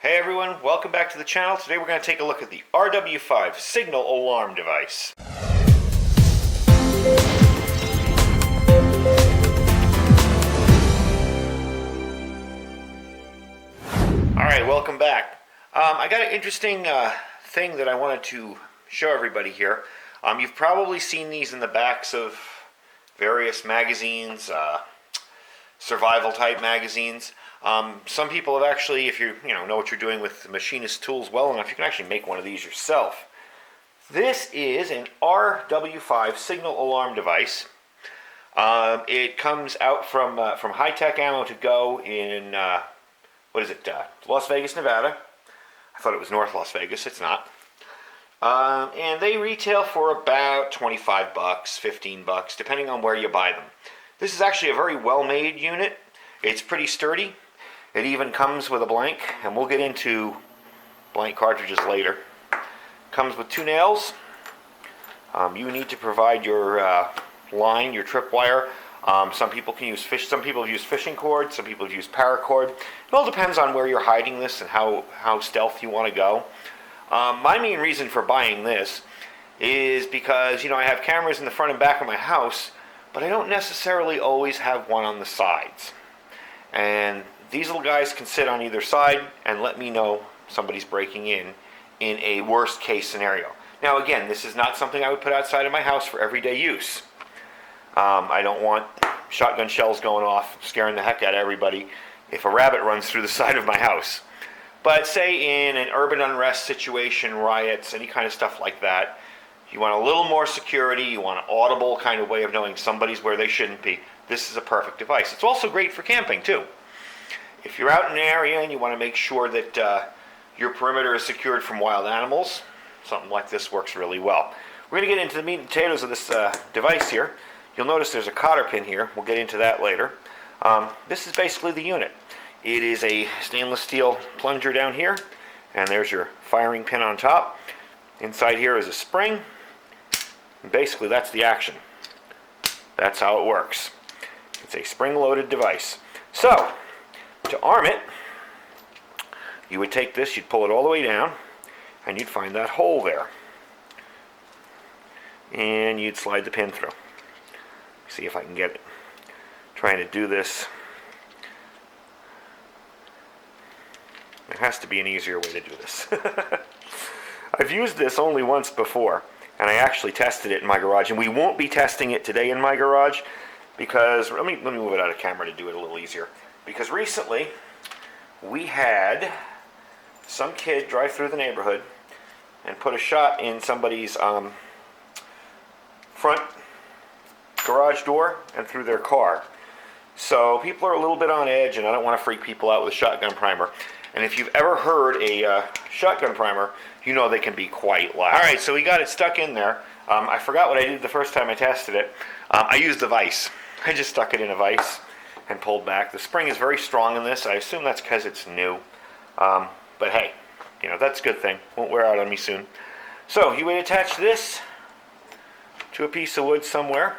Hey everyone, welcome back to the channel. Today we're going to take a look at the RW5 signal alarm device. Alright, welcome back. I got an interesting thing that I wanted to show everybody here. You've probably seen these in the backs of various magazines, survival type magazines. Some people have actually, if you know what you're doing with the machinist tools well enough, you can actually make one of these yourself. This is an RW5 signal alarm device. It comes out from High-Tech Ammo to Go in Las Vegas, Nevada. I thought it was North Las Vegas. It's not. And they retail for about 25 bucks, 15 bucks, depending on where you buy them. This is actually a very well-made unit. It's pretty sturdy. It even comes with a blank, and we'll get into blank cartridges later. Comes with 2 nails. You need to provide your line, your tripwire. Some people use fishing cord. Some people have used paracord. It all depends on where you're hiding this and how stealth you want to go. My main reason for buying this is because I have cameras in the front and back of my house, but I don't necessarily always have one on the sides. And these little guys can sit on either side and let me know somebody's breaking in a worst case scenario. Now again, this is not something I would put outside of my house for everyday use. I don't want shotgun shells going off, scaring the heck out of everybody if a rabbit runs through the side of my house. But say in an urban unrest situation, riots, any kind of stuff like that, you want a little more security, you want an audible kind of way of knowing somebody's where they shouldn't be, this is a perfect device. It's also great for camping too. If you're out in an area and you want to make sure that your perimeter is secured from wild animals, something like this works really well. We're going to get into the meat and potatoes of this device here. You'll notice there's a cotter pin here. We'll get into that later. This is basically the unit. It is a stainless steel plunger down here, and there's your firing pin on top. Inside here is a spring. And basically that's the action. That's how it works. It's a spring-loaded device. So, to arm it, you would take this, you'd pull it all the way down, and you'd find that hole there. And you'd slide the pin through. See if I can get it. Trying to do this. There has to be an easier way to do this. I've used this only once before, and I actually tested it in my garage, and we won't be testing it today in my garage because, let me move it out of camera to do it a little easier. Because recently, we had some kid drive through the neighborhood and put a shot in somebody's front garage door and through their car. So people are a little bit on edge, and I don't want to freak people out with a shotgun primer. And if you've ever heard a shotgun primer, you know they can be quite loud. Alright, so we got it stuck in there. I forgot what I did the first time I tested it. I used a vise. I just stuck it in a vise and pulled back. The spring is very strong in this. I assume that's because it's new. But hey, that's a good thing. Won't wear out on me soon. So you would attach this to a piece of wood somewhere,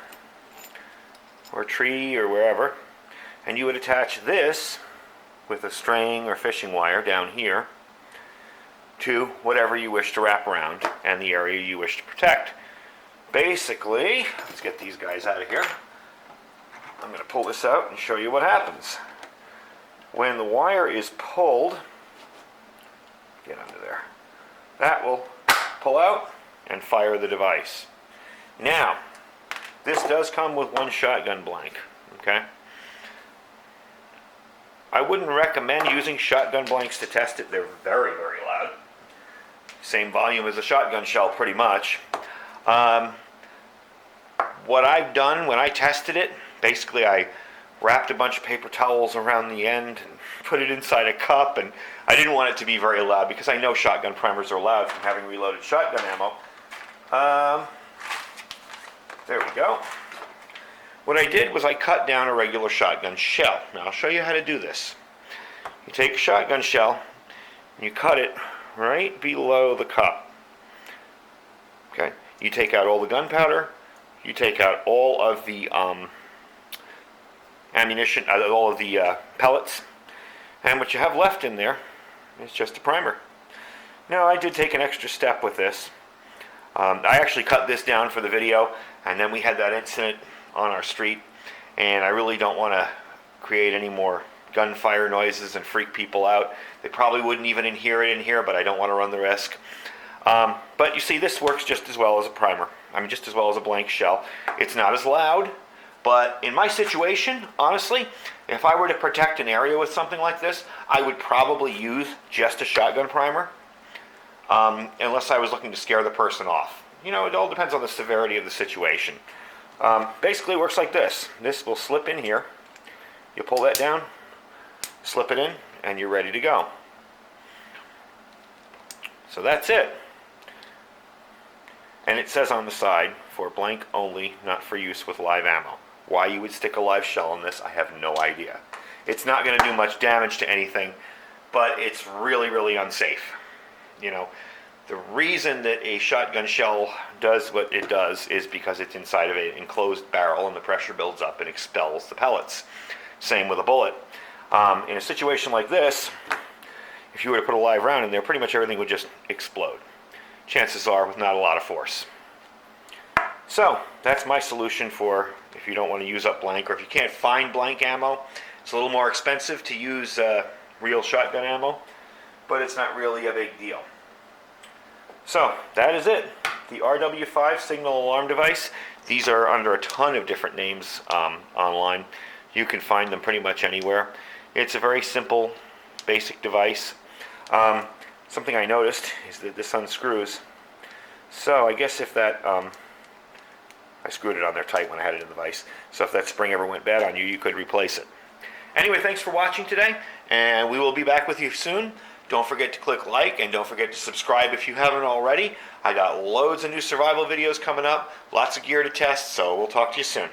or a tree, or wherever, and you would attach this with a string or fishing wire down here to whatever you wish to wrap around and the area you wish to protect. Basically, let's get these guys out of here. I'm going to pull this out and show you what happens. When the wire is pulled, get under there, that will pull out and fire the device. Now, this does come with one shotgun blank, okay? I wouldn't recommend using shotgun blanks to test it. They're very, very loud. Same volume as a shotgun shell, pretty much. What I've done when I tested it, basically I wrapped a bunch of paper towels around the end and put it inside a cup, and I didn't want it to be very loud because I know shotgun primers are loud from having reloaded shotgun ammo. There we go. What I did was I cut down a regular shotgun shell. Now I'll show you how to do this. You take a shotgun shell and you cut it right below the cup. Okay. You take out all the gunpowder. You take out all of the ammunition, all of the pellets, and what you have left in there It's just a primer. Now, I did take an extra step with this. I actually cut this down for the video, and then we had that incident on our street, and I really don't want to create any more gunfire noises and freak people out. They probably wouldn't even hear it in here, but I don't want to run the risk. But you see, this works just as well as a primer. I mean, just as well as a blank shell. It's not as loud, but in my situation, honestly, if I were to protect an area with something like this, I would probably use just a shotgun primer, unless I was looking to scare the person off. You know, it all depends on the severity of the situation. Basically, it works like this. This will slip in here. You pull that down, slip it in, and you're ready to go. So that's it. And it says on the side, for blank only, not for use with live ammo. Why you would stick a live shell in this, I have no idea. It's not going to do much damage to anything, but it's really, really unsafe. You know, the reason that a shotgun shell does what it does is because it's inside of an enclosed barrel and the pressure builds up and expels the pellets. Same with a bullet. In a situation like this, if you were to put a live round in there, pretty much everything would just explode. Chances are with not a lot of force. So that's my solution for if you don't want to use up blank, or if you can't find blank ammo. It's a little more expensive to use real shotgun ammo, but it's not really a big deal. So that is it. The RW5 signal alarm device. These are under a ton of different names online. You can find them pretty much anywhere. It's a very simple, basic device. Something I noticed is that this unscrews. So I guess if that, I screwed it on there tight when I had it in the vise. So if that spring ever went bad on you, you could replace it. Anyway, thanks for watching today, and we will be back with you soon. Don't forget to click like, and don't forget to subscribe if you haven't already. I got loads of new survival videos coming up, lots of gear to test, so we'll talk to you soon.